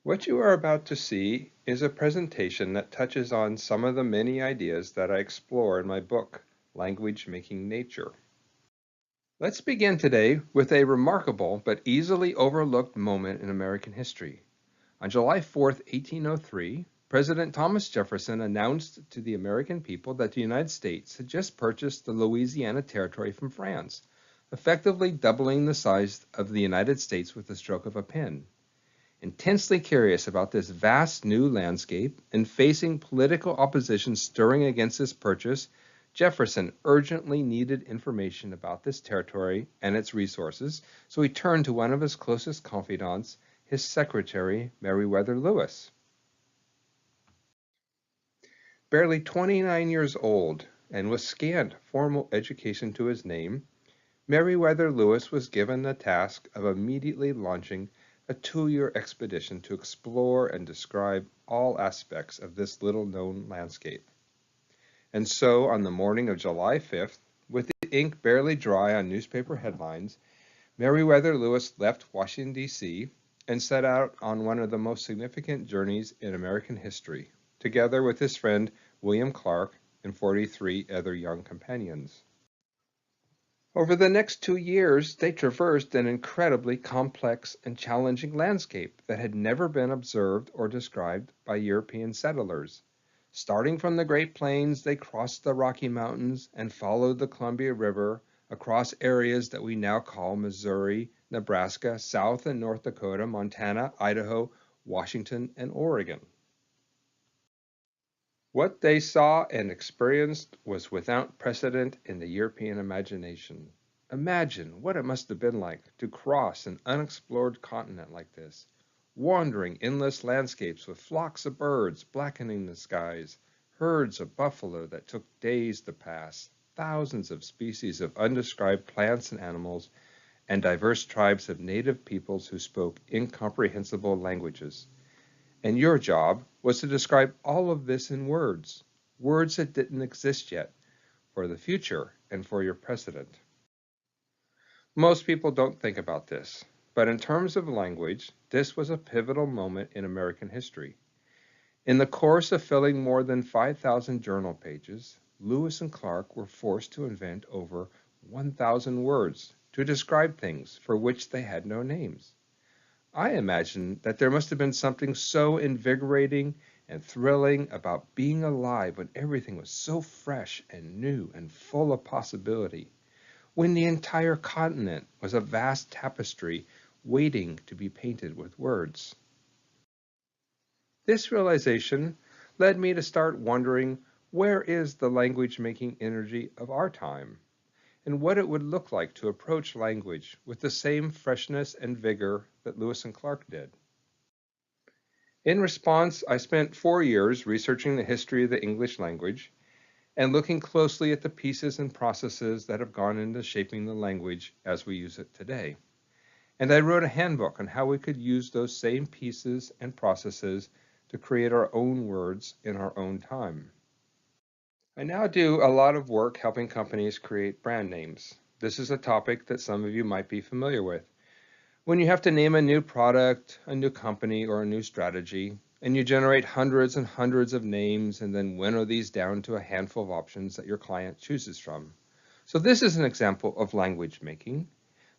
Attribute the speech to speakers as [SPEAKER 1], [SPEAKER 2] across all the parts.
[SPEAKER 1] What you are about to see is a presentation that touches on some of the many ideas that I explore in my book, Language Making Nature. Let's begin today with a remarkable but easily overlooked moment in American history. On July 4th, 1803, President Thomas Jefferson announced to the American people that the United States had just purchased the Louisiana Territory from France, effectively doubling the size of the United States with the stroke of a pen. Intensely curious about this vast new landscape and facing political opposition stirring against this purchase, Jefferson urgently needed information about this territory and its resources, so he turned to one of his closest confidants, his secretary, Meriwether Lewis. Barely 29 years old and with scant formal education to his name, Meriwether Lewis was given the task of immediately launching a 2-year expedition to explore and describe all aspects of this little-known landscape. And so, on the morning of July 5th, with the ink barely dry on newspaper headlines, Meriwether Lewis left Washington, D.C., and set out on one of the most significant journeys in American history, together with his friend William Clark and 43 other young companions. Over the next 2 years, they traversed an incredibly complex and challenging landscape that had never been observed or described by European settlers. Starting from the Great Plains, they crossed the Rocky Mountains and followed the Columbia River across areas that we now call Missouri, Nebraska, South and North Dakota, Montana, Idaho, Washington, and Oregon. What they saw and experienced was without precedent in the European imagination. Imagine what it must have been like to cross an unexplored continent like this, wandering endless landscapes with flocks of birds blackening the skies, herds of buffalo that took days to pass, thousands of species of undescribed plants and animals, and diverse tribes of native peoples who spoke incomprehensible languages. And your job was to describe all of this in words, words that didn't exist yet, for the future and for your president. Most people don't think about this, but in terms of language, this was a pivotal moment in American history. In the course of filling more than 5,000 journal pages, Lewis and Clark were forced to invent over 1,000 words to describe things for which they had no names. I imagine that there must have been something so invigorating and thrilling about being alive when everything was so fresh and new and full of possibility, when the entire continent was a vast tapestry waiting to be painted with words. This realization led me to start wondering, where is the language-making energy of our time, and what it would look like to approach language with the same freshness and vigor that Lewis and Clark did. In response, I spent 4 years researching the history of the English language and looking closely at the pieces and processes that have gone into shaping the language as we use it today. And I wrote a handbook on how we could use those same pieces and processes to create our own words in our own time. I now do a lot of work helping companies create brand names. This is a topic that some of you might be familiar with. When you have to name a new product, a new company, or a new strategy, and you generate hundreds and hundreds of names and then winnow these down to a handful of options that your client chooses from. So this is an example of language making.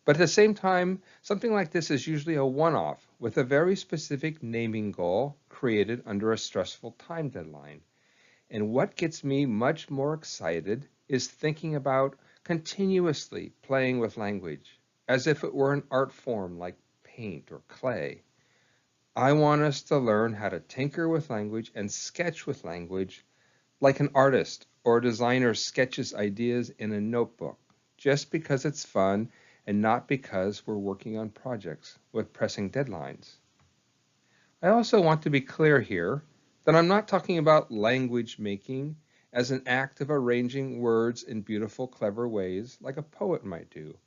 [SPEAKER 1] But at the same time, something like this is usually a one-off with a very specific naming goal created under a stressful time deadline. And what gets me much more excited is thinking about continuously playing with language, as if it were an art form like paint or clay. I want us to learn how to tinker with language and sketch with language like an artist or a designer sketches ideas in a notebook, just because it's fun and not because we're working on projects with pressing deadlines. I also want to be clear here that I'm not talking about language making as an act of arranging words in beautiful, clever ways like a poet might do,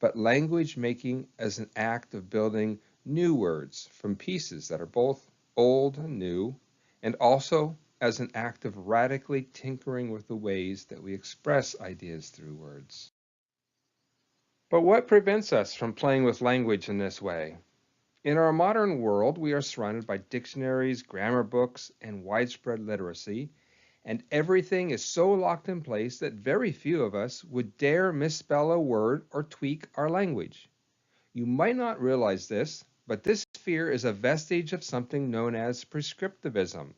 [SPEAKER 1] but language making as an act of building new words from pieces that are both old and new, and also as an act of radically tinkering with the ways that we express ideas through words. But what prevents us from playing with language in this way? In our modern world, we are surrounded by dictionaries, grammar books, and widespread literacy, and everything is so locked in place that very few of us would dare misspell a word or tweak our language. You might not realize this, but this fear is a vestige of something known as prescriptivism,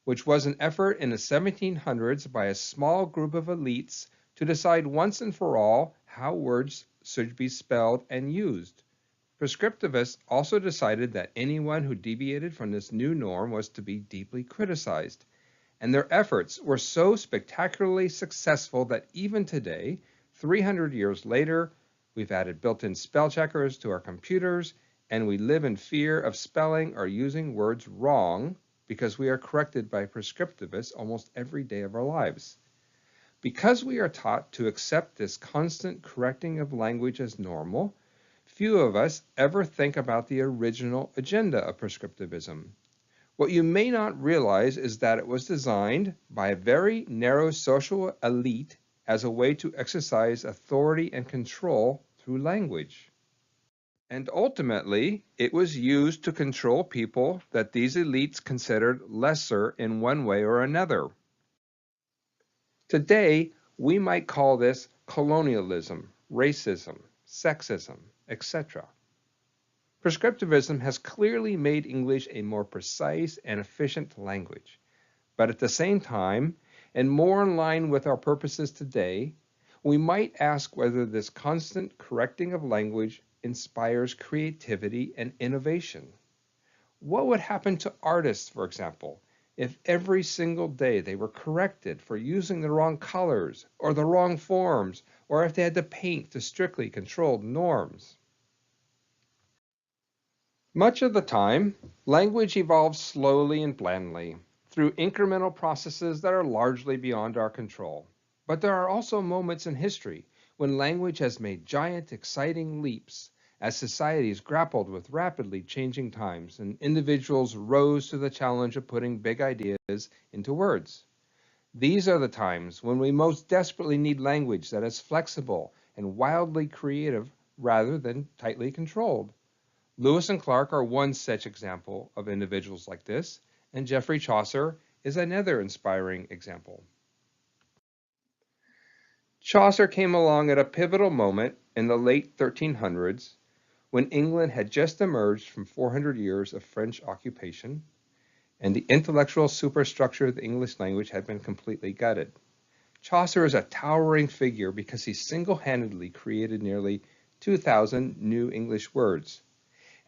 [SPEAKER 1] which was an effort in the 1700s by a small group of elites to decide once and for all how words should be spelled and used. Prescriptivists also decided that anyone who deviated from this new norm was to be deeply criticized, and their efforts were so spectacularly successful that even today, 300 years later, we've added built-in spell checkers to our computers, and we live in fear of spelling or using words wrong because we are corrected by prescriptivists almost every day of our lives. Because we are taught to accept this constant correcting of language as normal, few of us ever think about the original agenda of prescriptivism. What you may not realize is that it was designed by a very narrow social elite as a way to exercise authority and control through language. And ultimately, it was used to control people that these elites considered lesser in one way or another. Today, we might call this colonialism, racism, sexism, etc. Prescriptivism has clearly made English a more precise and efficient language, but at the same time, and more in line with our purposes today, we might ask whether this constant correcting of language inspires creativity and innovation. What would happen to artists, for example, if every single day they were corrected for using the wrong colors or the wrong forms, or if they had to paint to strictly controlled norms? Much of the time, language evolves slowly and blandly through incremental processes that are largely beyond our control. But there are also moments in history when language has made giant, exciting leaps as societies grappled with rapidly changing times and individuals rose to the challenge of putting big ideas into words. These are the times when we most desperately need language that is flexible and wildly creative rather than tightly controlled. Lewis and Clark are one such example of individuals like this, and Geoffrey Chaucer is another inspiring example. Chaucer came along at a pivotal moment in the late 1300s when England had just emerged from 400 years of French occupation, and the intellectual superstructure of the English language had been completely gutted. Chaucer is a towering figure because he single-handedly created nearly 2,000 new English words.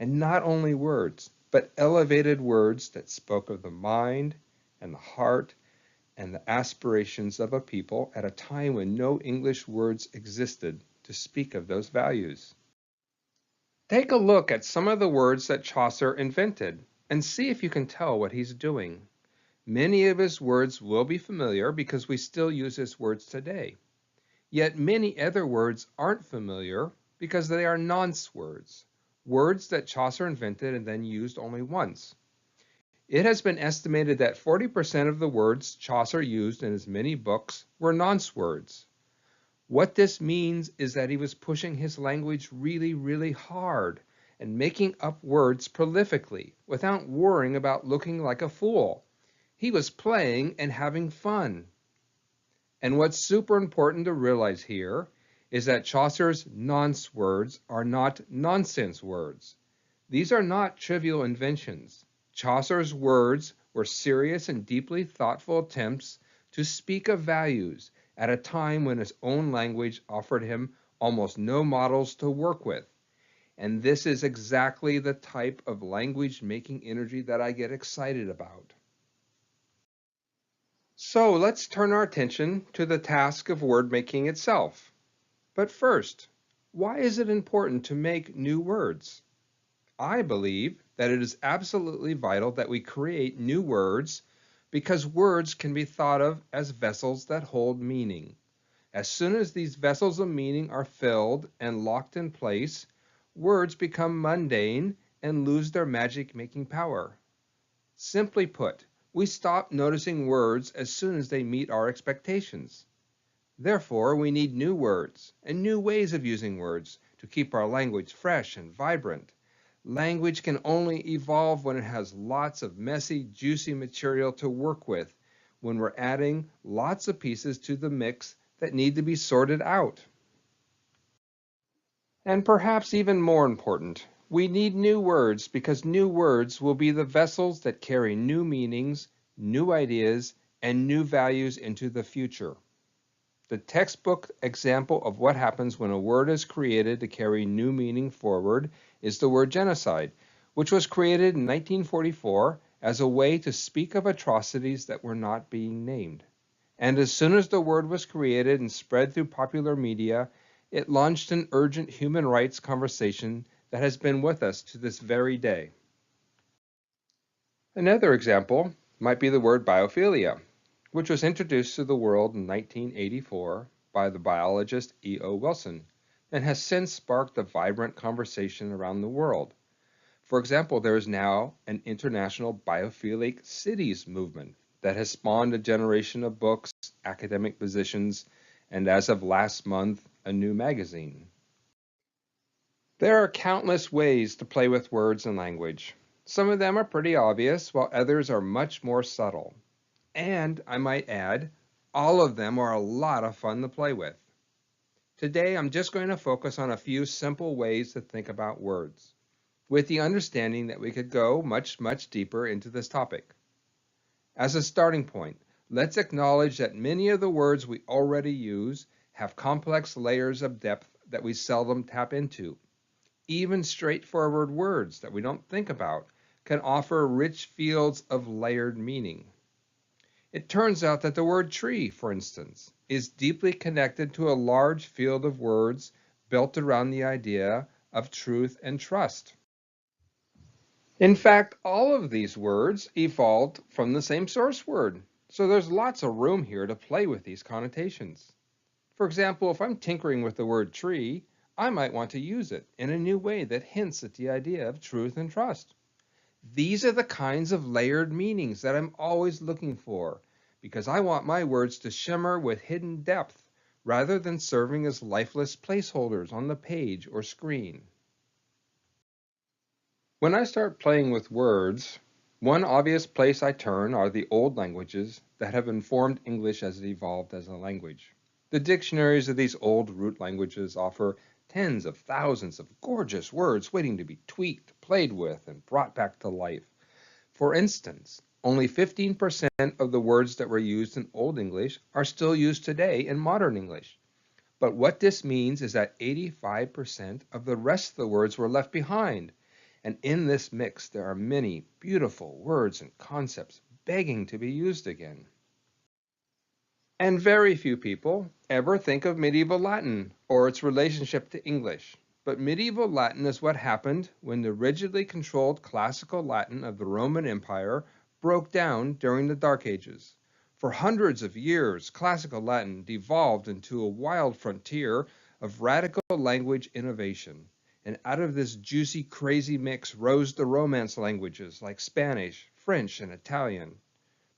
[SPEAKER 1] And not only words, but elevated words that spoke of the mind and the heart and the aspirations of a people at a time when no English words existed to speak of those values. Take a look at some of the words that Chaucer invented and see if you can tell what he's doing. Many of his words will be familiar because we still use his words today. Yet many other words aren't familiar because they are nonce words. Words that Chaucer invented and then used only once. It has been estimated that 40% of the words Chaucer used in his many books were nonce words. What this means is that he was pushing his language really, really hard and making up words prolifically without worrying about looking like a fool. He was playing and having fun. And what's super important to realize here is that Chaucer's nonce words are not nonsense words. These are not trivial inventions. Chaucer's words were serious and deeply thoughtful attempts to speak of values at a time when his own language offered him almost no models to work with. And this is exactly the type of language-making energy that I get excited about. So let's turn our attention to the task of word-making itself. But first, why is it important to make new words? I believe that it is absolutely vital that we create new words because words can be thought of as vessels that hold meaning. As soon as these vessels of meaning are filled and locked in place, words become mundane and lose their magic-making power. Simply put, we stop noticing words as soon as they meet our expectations. Therefore, we need new words and new ways of using words to keep our language fresh and vibrant. Language can only evolve when it has lots of messy, juicy material to work with, when we're adding lots of pieces to the mix that need to be sorted out. And perhaps even more important, we need new words because new words will be the vessels that carry new meanings, new ideas, and new values into the future. The textbook example of what happens when a word is created to carry new meaning forward is the word genocide, which was created in 1944 as a way to speak of atrocities that were not being named. And as soon as the word was created and spread through popular media, it launched an urgent human rights conversation that has been with us to this very day. Another example might be the word biophilia, which was introduced to the world in 1984 by the biologist E.O. Wilson and has since sparked a vibrant conversation around the world. For example, there is now an international biophilic cities movement that has spawned a generation of books, academic positions, and as of last month, a new magazine. There are countless ways to play with words and language. Some of them are pretty obvious, while others are much more subtle. And, I might add, all of them are a lot of fun to play with. Today, I'm just going to focus on a few simple ways to think about words, with the understanding that we could go much, much deeper into this topic. As a starting point, let's acknowledge that many of the words we already use have complex layers of depth that we seldom tap into. Even straightforward words that we don't think about can offer rich fields of layered meaning. It turns out that the word tree, for instance, is deeply connected to a large field of words built around the idea of truth and trust. In fact, all of these words evolved from the same source word, so there's lots of room here to play with these connotations. For example, if I'm tinkering with the word tree, I might want to use it in a new way that hints at the idea of truth and trust. These are the kinds of layered meanings that I'm always looking for, because I want my words to shimmer with hidden depth rather than serving as lifeless placeholders on the page or screen. When I start playing with words, one obvious place I turn are the old languages that have informed English as it evolved as a language. The dictionaries of these old root languages offer tens of thousands of gorgeous words waiting to be tweaked, played with, and brought back to life. For instance, only 15% of the words that were used in Old English are still used today in modern English. But what this means is that 85% of the rest of the words were left behind. And in this mix, there are many beautiful words and concepts begging to be used again. And very few people ever think of medieval Latin or its relationship to English. But medieval Latin is what happened when the rigidly controlled classical Latin of the Roman Empire broke down during the Dark Ages. For hundreds of years, classical Latin devolved into a wild frontier of radical language innovation. And out of this juicy, crazy mix rose the Romance languages like Spanish, French, and Italian.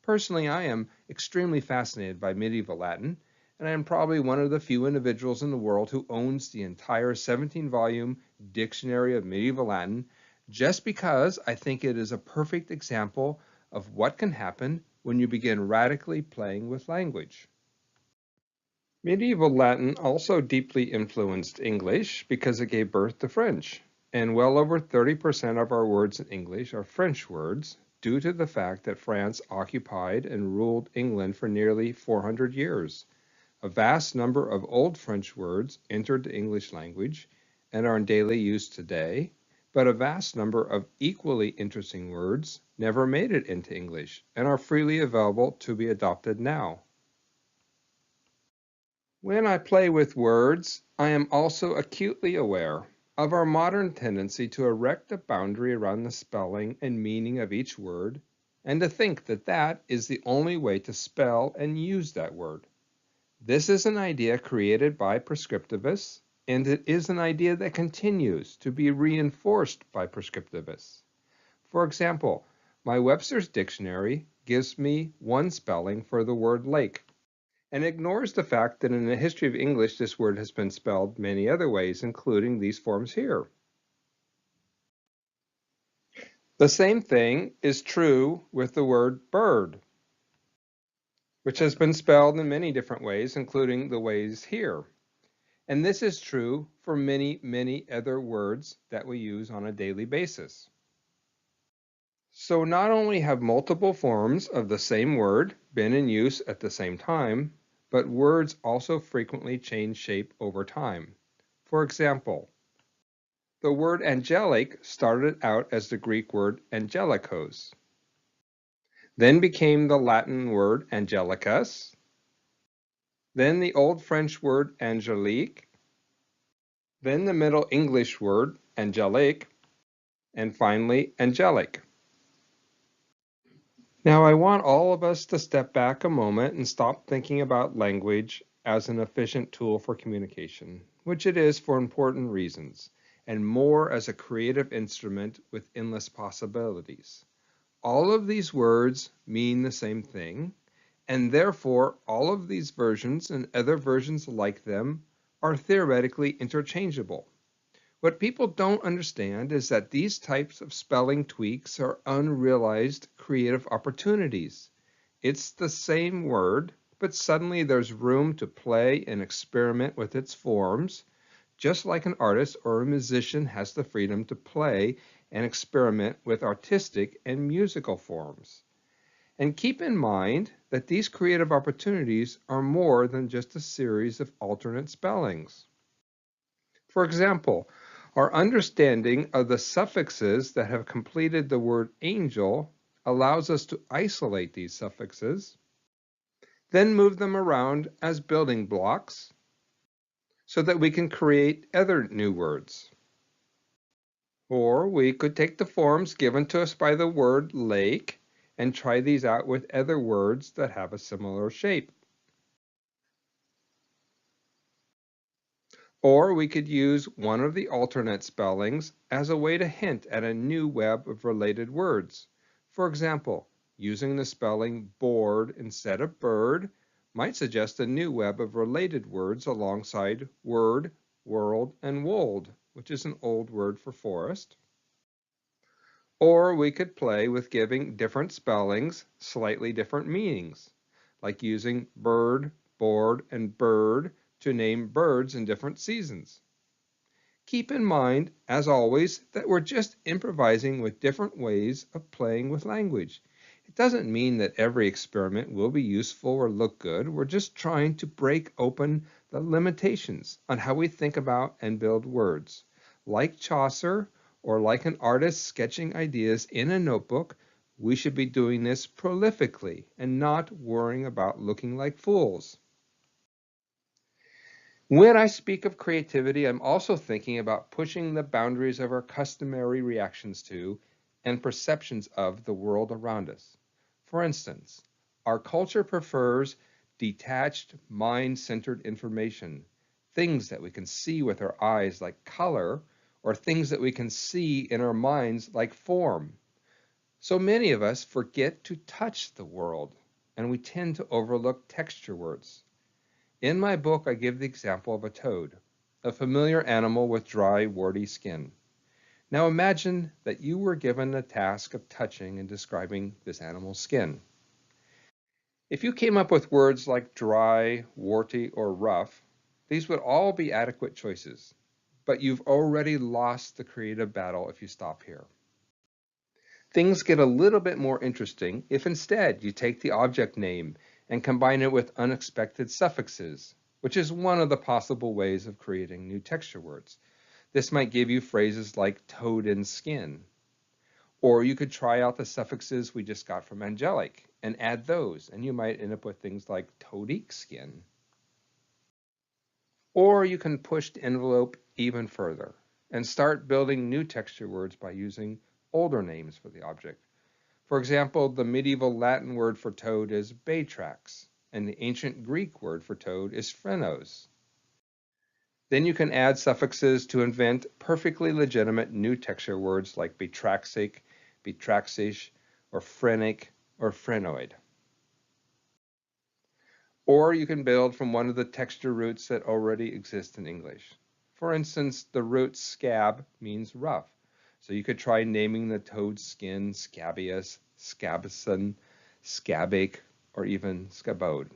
[SPEAKER 1] Personally, I am extremely fascinated by medieval Latin, and I am probably one of the few individuals in the world who owns the entire 17-volume Dictionary of Medieval Latin, just because I think it is a perfect example of what can happen when you begin radically playing with language. Medieval Latin also deeply influenced English because it gave birth to French, and well over 30% of our words in English are French words due to the fact that France occupied and ruled England for nearly 400 years. A vast number of Old French words entered the English language and are in daily use today, but a vast number of equally interesting words never made it into English and are freely available to be adopted now. When I play with words, I am also acutely aware of our modern tendency to erect a boundary around the spelling and meaning of each word, and to think that that is the only way to spell and use that word. This is an idea created by prescriptivists, and it is an idea that continues to be reinforced by prescriptivists. For example, my Webster's Dictionary gives me one spelling for the word lake, and ignores the fact that in the history of English this word has been spelled many other ways, including these forms here. The same thing is true with the word bird, which has been spelled in many different ways, including the ways here. And this is true for many, many other words that we use on a daily basis. So not only have multiple forms of the same word been in use at the same time, but words also frequently change shape over time. For example, the word angelic started out as the Greek word angelikos, then became the Latin word angelicus, then the Old French word angelique, then the Middle English word angelique, and finally angelic. Now I want all of us to step back a moment and stop thinking about language as an efficient tool for communication, which it is for important reasons, and more as a creative instrument with endless possibilities. All of these words mean the same thing, and therefore all of these versions and other versions like them are theoretically interchangeable. What people don't understand is that these types of spelling tweaks are unrealized creative opportunities. It's the same word, but suddenly there's room to play and experiment with its forms, just like an artist or a musician has the freedom to play and experiment with artistic and musical forms. And keep in mind that these creative opportunities are more than just a series of alternate spellings. For example, our understanding of the suffixes that have completed the word angel allows us to isolate these suffixes, then move them around as building blocks so that we can create other new words. Or we could take the forms given to us by the word lake and try these out with other words that have a similar shape. Or we could use one of the alternate spellings as a way to hint at a new web of related words. For example, using the spelling board instead of bird might suggest a new web of related words alongside word, world, and wold, which is an old word for forest. Or we could play with giving different spellings slightly different meanings, like using bird, board, and bird to name birds in different seasons. Keep in mind, as always, that we're just improvising with different ways of playing with language. It doesn't mean that every experiment will be useful or look good. We're just trying to break open the limitations on how we think about and build words. Like Chaucer, or like an artist sketching ideas in a notebook, we should be doing this prolifically and not worrying about looking like fools. When I speak of creativity, I'm also thinking about pushing the boundaries of our customary reactions to and perceptions of the world around us. For instance, our culture prefers detached, mind-centered information, things that we can see with our eyes like color, or things that we can see in our minds like form. So many of us forget to touch the world, and we tend to overlook texture words. In my book, I give the example of a toad, a familiar animal with dry, warty skin. Now imagine that you were given the task of touching and describing this animal's skin. If you came up with words like dry, warty, or rough, these would all be adequate choices, but you've already lost the creative battle if you stop here. Things get a little bit more interesting if instead you take the object name and combine it with unexpected suffixes, which is one of the possible ways of creating new texture words. This might give you phrases like toad in skin. Or you could try out the suffixes we just got from angelic and add those, and you might end up with things like toadique skin. Or you can push the envelope even further and start building new texture words by using older names for the object. For example, the medieval Latin word for toad is batrax, and the ancient Greek word for toad is phrenos. Then you can add suffixes to invent perfectly legitimate new texture words like batraxic, batraxish, or phrenic, or phrenoid. Or you can build from one of the texture roots that already exist in English. For instance, the root scab means rough, So you could try naming the toad's skin scabious, scabson, scabache, or even scabode.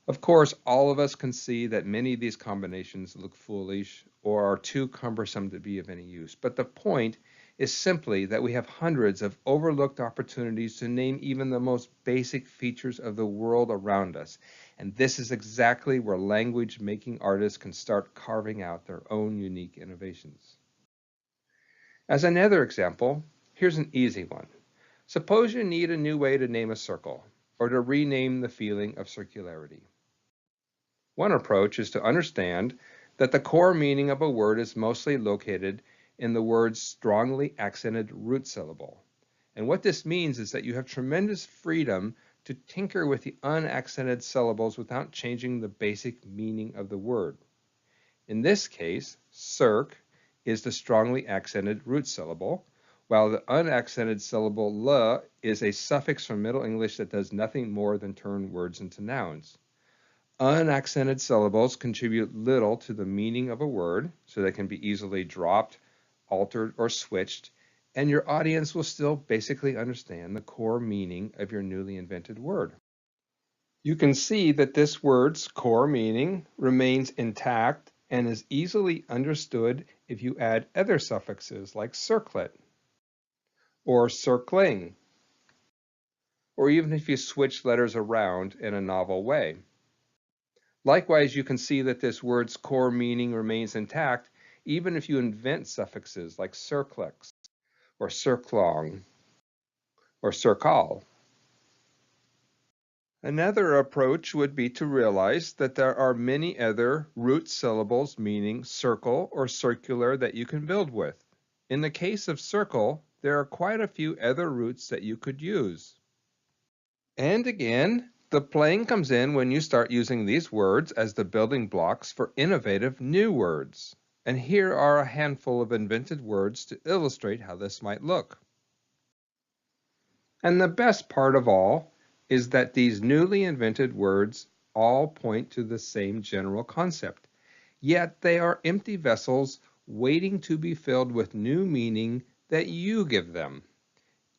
[SPEAKER 1] Of course, all of us can see that many of these combinations look foolish or are too cumbersome to be of any use. But the point is simply that we have hundreds of overlooked opportunities to name even the most basic features of the world around us. And this is exactly where language-making artists can start carving out their own unique innovations. As another example, here's an easy one. Suppose you need a new way to name a circle, or to rename the feeling of circularity. One approach is to understand that the core meaning of a word is mostly located in the word's strongly accented root syllable. And what this means is that you have tremendous freedom to tinker with the unaccented syllables without changing the basic meaning of the word. In this case, circ is the strongly accented root syllable, while the unaccented syllable l is a suffix from Middle English that does nothing more than turn words into nouns. Unaccented syllables contribute little to the meaning of a word, so they can be easily dropped, altered, or switched, and your audience will still basically understand the core meaning of your newly invented word. You can see that this word's core meaning remains intact and is easily understood if you add other suffixes like circlet or circling, or even if you switch letters around in a novel way. Likewise, you can see that this word's core meaning remains intact even if you invent suffixes like circlex or circlong or circal. Another approach would be to realize that there are many other root syllables meaning circle or circular that you can build with. In the case of circle, there are quite a few other roots that you could use. And again, the playing comes in when you start using these words as the building blocks for innovative new words. And here are a handful of invented words to illustrate how this might look. And the best part of all is that these newly invented words all point to the same general concept, yet they are empty vessels waiting to be filled with new meaning that you give them.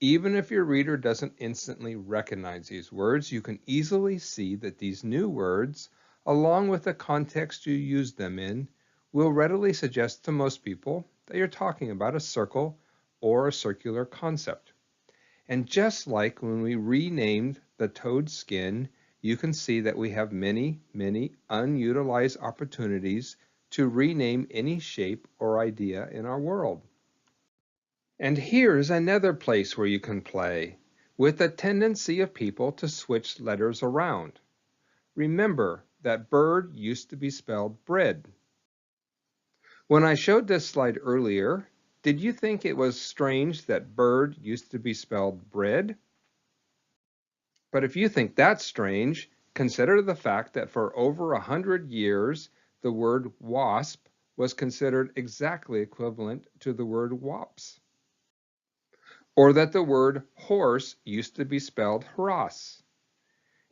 [SPEAKER 1] Even if your reader doesn't instantly recognize these words, you can easily see that these new words, along with the context you use them in, will readily suggest to most people that you're talking about a circle or a circular concept. And just like when we renamed the toad's skin, you can see that we have many, many unutilized opportunities to rename any shape or idea in our world. And here's another place where you can play, with the tendency of people to switch letters around. Remember that bird used to be spelled bread. When I showed this slide earlier, did you think it was strange that bird used to be spelled bread? But if you think that's strange, consider the fact that for over 100 years, the word wasp was considered exactly equivalent to the word wops. Or that the word horse used to be spelled hras.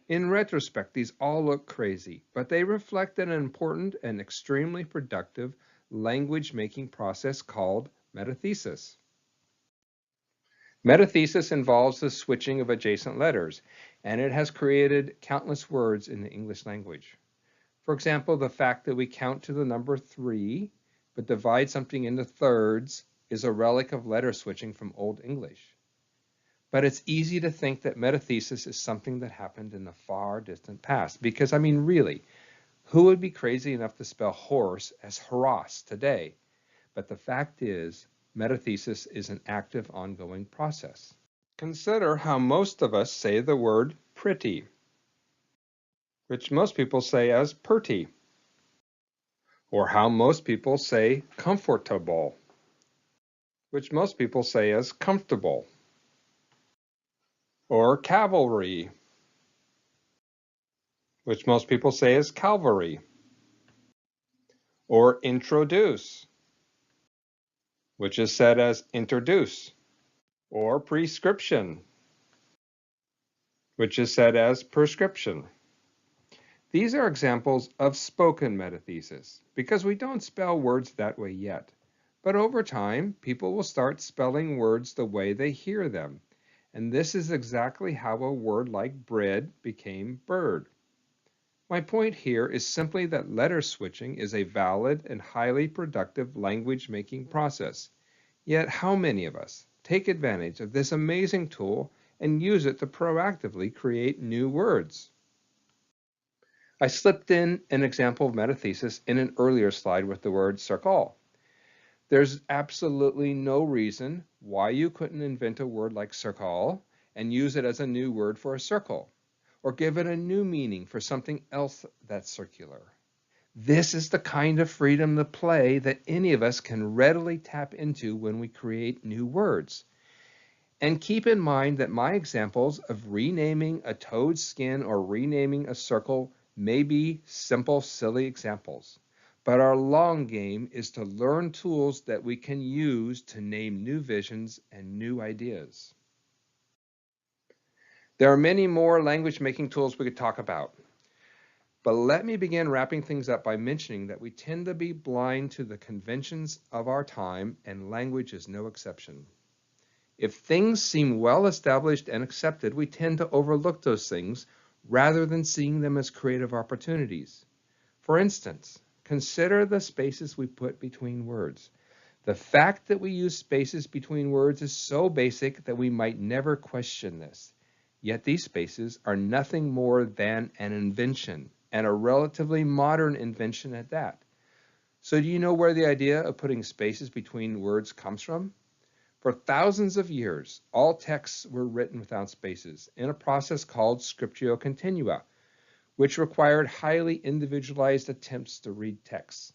[SPEAKER 1] In retrospect, these all look crazy, but they reflect an important and extremely productive language-making process called metathesis. Metathesis involves the switching of adjacent letters, and it has created countless words in the English language. For example, the fact that we count to the number 3, but divide something into thirds is a relic of letter switching from Old English. But it's easy to think that metathesis is something that happened in the far distant past, because, I mean, really, who would be crazy enough to spell horse as harass today? But the fact is, metathesis is an active, ongoing process. Consider how most of us say the word pretty, which most people say as purty, or how most people say comfortable, which most people say as comfortable, or cavalry, which most people say as calvary, or introduce, which is said as introduce, or prescription, which is said as prescription. These are examples of spoken metathesis, because we don't spell words that way yet, But over time, people will start spelling words the way they hear them. And this is exactly how a word like bread became bird. My point here is simply that letter switching is a valid and highly productive language-making process. Yet how many of us take advantage of this amazing tool and use it to proactively create new words? I slipped in an example of metathesis in an earlier slide with the word circle. There's absolutely no reason why you couldn't invent a word like circle and use it as a new word for a circle, or give it a new meaning for something else that's circular. This is the kind of freedom to play that any of us can readily tap into when we create new words. And keep in mind that my examples of renaming a toad's skin or renaming a circle may be simple, silly examples. But our long game is to learn tools that we can use to name new visions and new ideas. There are many more language making tools we could talk about. But let me begin wrapping things up by mentioning that we tend to be blind to the conventions of our time, and language is no exception. If things seem well established and accepted, we tend to overlook those things rather than seeing them as creative opportunities. For instance, consider the spaces we put between words. The fact that we use spaces between words is so basic that we might never question this. Yet these spaces are nothing more than an invention, and a relatively modern invention at that. So do you know where the idea of putting spaces between words comes from? For thousands of years, all texts were written without spaces in a process called scriptio continua, which required highly individualized attempts to read texts.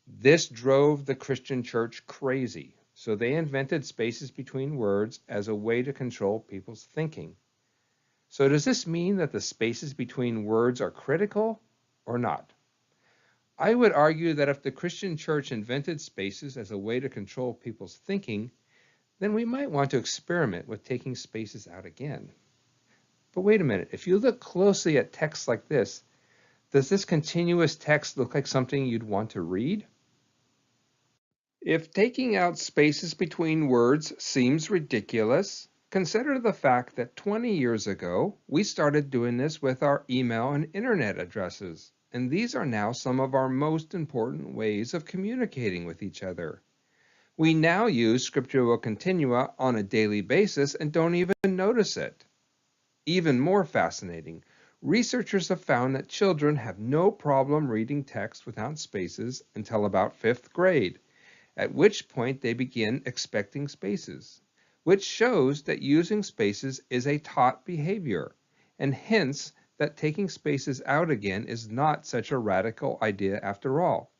[SPEAKER 1] This drove the Christian church crazy, so they invented spaces between words as a way to control people's thinking. So does this mean that the spaces between words are critical or not? I would argue that if the Christian church invented spaces as a way to control people's thinking, then we might want to experiment with taking spaces out again. But wait a minute, if you look closely at texts like this, does this continuous text look like something you'd want to read? If taking out spaces between words seems ridiculous, consider the fact that 20 years ago, we started doing this with our email and internet addresses, and these are now some of our most important ways of communicating with each other. We now use scriptio continua on a daily basis and don't even notice it. Even more fascinating, researchers have found that children have no problem reading text without spaces until about 5th grade, at which point they begin expecting spaces, which shows that using spaces is a taught behavior, and hence that taking spaces out again is not such a radical idea after all.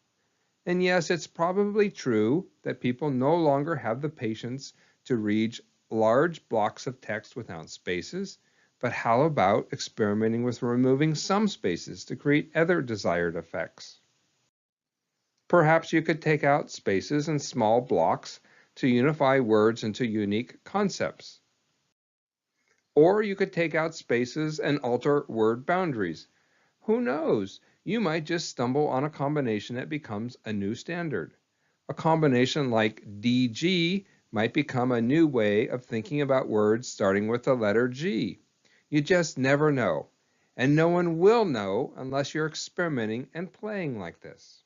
[SPEAKER 1] And yes, it's probably true that people no longer have the patience to read large blocks of text without spaces, but how about experimenting with removing some spaces to create other desired effects? Perhaps you could take out spaces and small blocks to unify words into unique concepts. Or you could take out spaces and alter word boundaries. Who knows? You might just stumble on a combination that becomes a new standard. A combination like DG might become a new way of thinking about words starting with the letter G. You just never know, and no one will know unless you're experimenting and playing like this.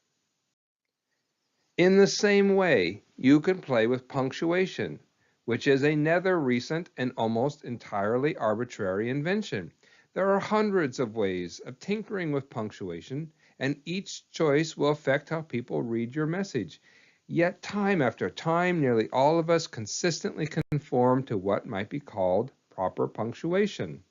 [SPEAKER 1] In the same way, you can play with punctuation, which is another recent and almost entirely arbitrary invention. There are hundreds of ways of tinkering with punctuation, and each choice will affect how people read your message. Yet time after time, nearly all of us consistently conform to what might be called proper punctuation.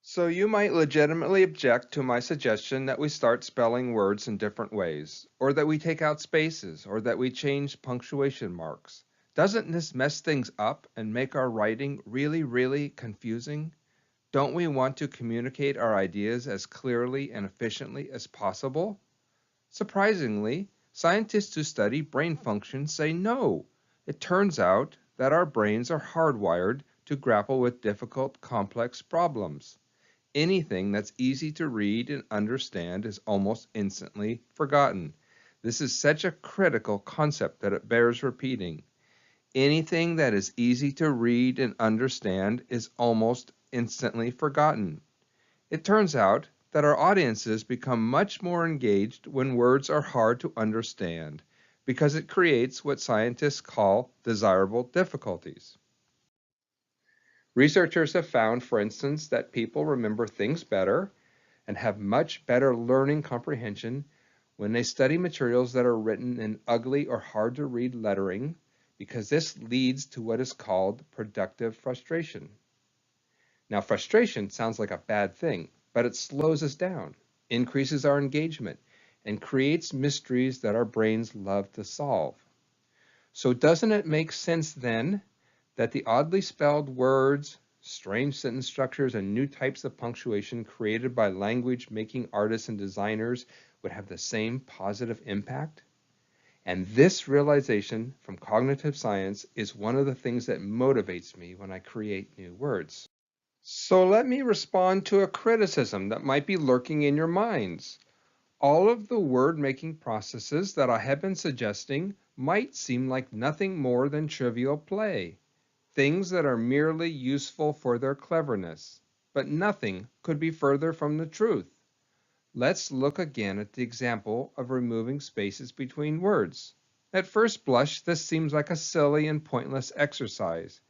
[SPEAKER 1] So you might legitimately object to my suggestion that we start spelling words in different ways, or that we take out spaces, or that we change punctuation marks. Doesn't this mess things up and make our writing really, really confusing? Don't we want to communicate our ideas as clearly and efficiently as possible? Surprisingly, scientists who study brain function say no. It turns out that our brains are hardwired to grapple with difficult, complex problems. Anything that's easy to read and understand is almost instantly forgotten. This is such a critical concept that it bears repeating. Anything that is easy to read and understand is almost instantly forgotten. It turns out that our audiences become much more engaged when words are hard to understand because it creates what scientists call desirable difficulties. Researchers have found, for instance, that people remember things better and have much better learning comprehension when they study materials that are written in ugly or hard to read lettering, because this leads to what is called productive frustration. Now, frustration sounds like a bad thing, but it slows us down, increases our engagement, and creates mysteries that our brains love to solve. So doesn't it make sense then that the oddly spelled words, strange sentence structures, and new types of punctuation created by language-making artists and designers would have the same positive impact? And this realization from cognitive science is one of the things that motivates me when I create new words. So let me respond to a criticism that might be lurking in your minds. All of the word-making processes that I have been suggesting might seem like nothing more than trivial play, things that are merely useful for their cleverness, but nothing could be further from the truth. Let's look again at the example of removing spaces between words. At first blush, this seems like a silly and pointless exercise,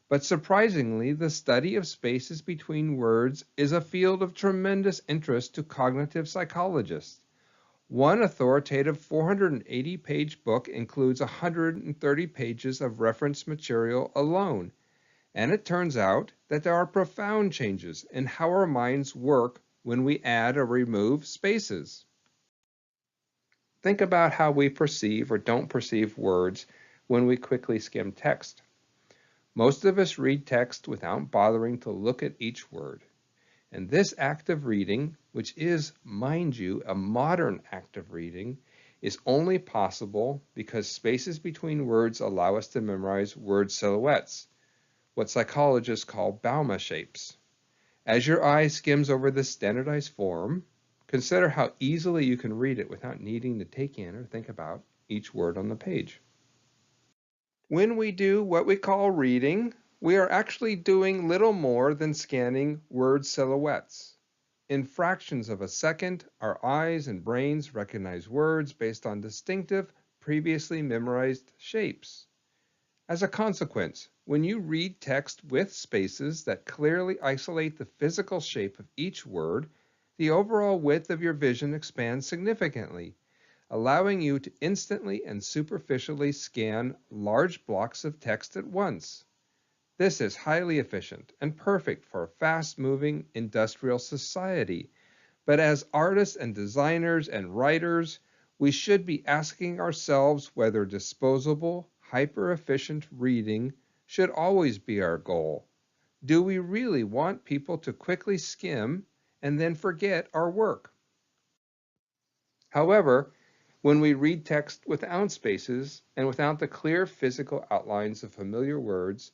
[SPEAKER 1] but surprisingly, the study of spaces between words is a field of tremendous interest to cognitive psychologists. One authoritative 480-page book includes 130 pages of reference material alone, and it turns out that there are profound changes in how our minds work when we add or remove spaces. Think about how we perceive or don't perceive words when we quickly skim text. Most of us read text without bothering to look at each word. And this act of reading, which is, mind you, a modern act of reading, is only possible because spaces between words allow us to memorize word silhouettes, what psychologists call Bauma shapes. As your eye skims over this standardized form, consider how easily you can read it without needing to take in or think about each word on the page. When we do what we call reading, we are actually doing little more than scanning word silhouettes. In fractions of a second, our eyes and brains recognize words based on distinctive, previously memorized shapes. As a consequence, when you read text with spaces that clearly isolate the physical shape of each word, the overall width of your vision expands significantly, allowing you to instantly and superficially scan large blocks of text at once. This is highly efficient and perfect for a fast-moving industrial society, but as artists and designers and writers, we should be asking ourselves whether disposable, hyper-efficient reading should always be our goal. Do we really want people to quickly skim and then forget our work? However, when we read text without spaces and without the clear physical outlines of familiar words,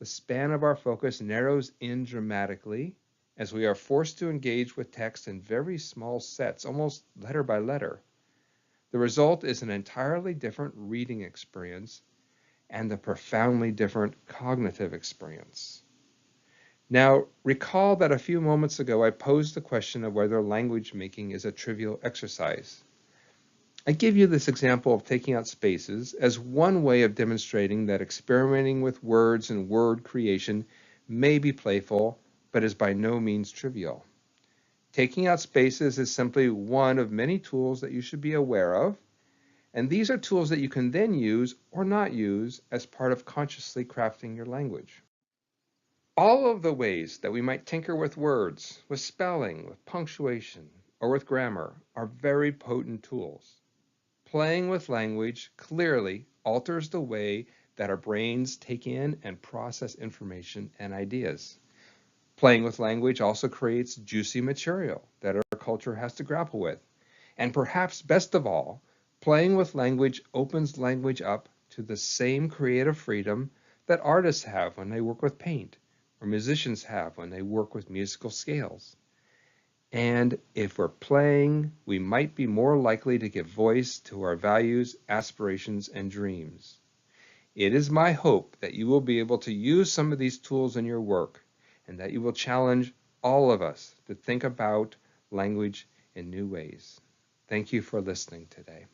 [SPEAKER 1] the span of our focus narrows in dramatically as we are forced to engage with text in very small sets, almost letter by letter. The result is an entirely different reading experience and a profoundly different cognitive experience. Now, recall that a few moments ago I posed the question of whether language making is a trivial exercise. I give you this example of taking out spaces as one way of demonstrating that experimenting with words and word creation may be playful, but is by no means trivial. Taking out spaces is simply one of many tools that you should be aware of, and these are tools that you can then use or not use as part of consciously crafting your language. All of the ways that we might tinker with words, with spelling, with punctuation, or with grammar are very potent tools. Playing with language clearly alters the way that our brains take in and process information and ideas. Playing with language also creates juicy material that our culture has to grapple with. And perhaps best of all, playing with language opens language up to the same creative freedom that artists have when they work with paint, or musicians have when they work with musical scales. And if we're playing, we might be more likely to give voice to our values, aspirations, and dreams. It is my hope that you will be able to use some of these tools in your work and that you will challenge all of us to think about language in new ways. Thank you for listening today.